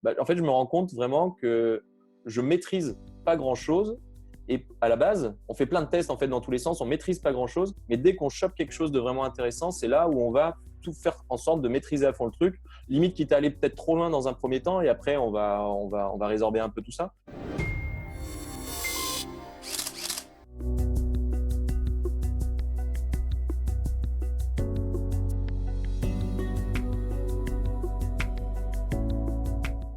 En fait, je me rends compte vraiment que je maîtrise pas grand-chose. Et à la base, on fait plein de tests en fait dans tous les sens, on maîtrise pas grand-chose. Mais dès qu'on chope quelque chose de vraiment intéressant, c'est là où on va tout faire en sorte de maîtriser à fond le truc. Limite, quitte à aller peut-être trop loin dans un premier temps, et après, on va résorber un peu tout ça.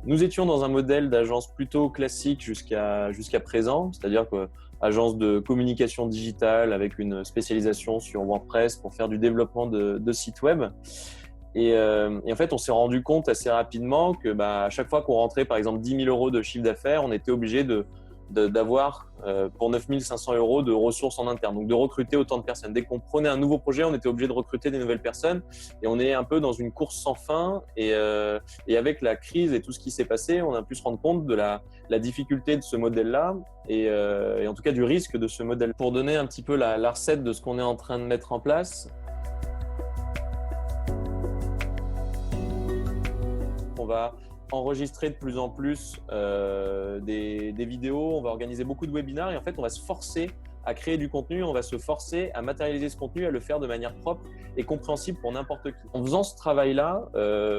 Nous étions dans un modèle d'agence plutôt classique jusqu'à présent, c'est-à-dire que agence de communication digitale avec une spécialisation sur WordPress pour faire du développement de sites web. Et en fait, on s'est rendu compte assez rapidement que à chaque fois qu'on rentrait, par exemple, 10 000 euros de chiffre d'affaires, on était obligé d'avoir pour 9 500 euros de ressources en interne, donc de recruter autant de personnes. Dès qu'on prenait un nouveau projet, on était obligé de recruter des nouvelles personnes et on est un peu dans une course sans fin. Et avec la crise et tout ce qui s'est passé, on a pu se rendre compte de la difficulté de ce modèle-là et en tout cas du risque de ce modèle. Pour donner un petit peu la recette de ce qu'on est en train de mettre en place, on va enregistrer de plus en plus des vidéos, on va organiser beaucoup de webinaires et en fait, on va se forcer à créer du contenu, on va se forcer à matérialiser ce contenu, à le faire de manière propre et compréhensible pour n'importe qui. En faisant ce travail-là,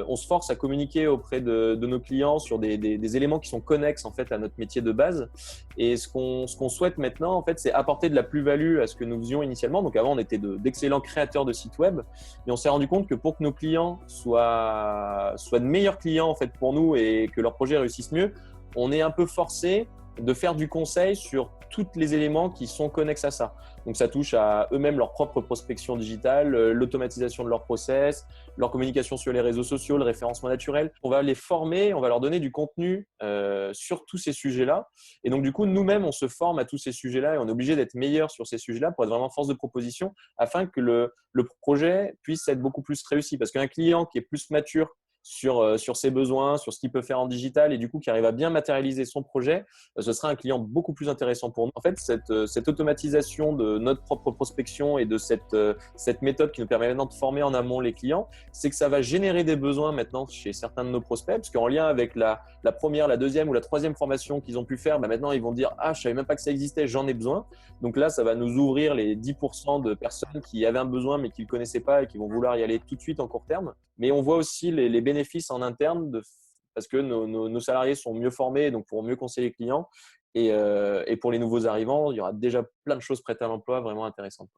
on se force à communiquer auprès de nos clients sur des éléments qui sont connexes en fait à notre métier de base. Et ce qu'on souhaite maintenant, en fait, c'est apporter de la plus-value à ce que nous faisions initialement. Donc avant, on était d'excellents créateurs de sites web, mais on s'est rendu compte que pour que nos clients soient de meilleurs clients en fait pour nous et que leurs projets réussissent mieux, on est un peu forcé de faire du conseil sur tous les éléments qui sont connexes à ça. Donc ça touche à eux-mêmes leur propre prospection digitale, l'automatisation de leurs process, leur communication sur les réseaux sociaux, le référencement naturel. On va les former, on va leur donner du contenu sur tous ces sujets-là. Et donc du coup, nous-mêmes, on se forme à tous ces sujets-là et on est obligé d'être meilleurs sur ces sujets-là pour être vraiment force de proposition afin que le projet puisse être beaucoup plus réussi. Parce qu'un client qui est plus mature sur ses besoins, sur ce qu'il peut faire en digital et du coup qui arrive à bien matérialiser son projet, ce sera un client beaucoup plus intéressant pour nous. En fait, cette automatisation de notre propre prospection et de cette méthode qui nous permet maintenant de former en amont les clients, c'est que ça va générer des besoins maintenant chez certains de nos prospects, parce qu'en lien avec la première, la deuxième ou la troisième formation qu'ils ont pu faire, maintenant ils vont dire « Ah, je ne savais même pas que ça existait, j'en ai besoin ». Donc là, ça va nous ouvrir les 10% de personnes qui avaient un besoin mais qui ne le connaissaient pas et qui vont vouloir y aller tout de suite en court terme. Mais on voit aussi les bénéfices en interne parce que nos salariés sont mieux formés, donc pourront mieux conseiller les clients. Et pour les nouveaux arrivants, il y aura déjà plein de choses prêtes à l'emploi vraiment intéressantes.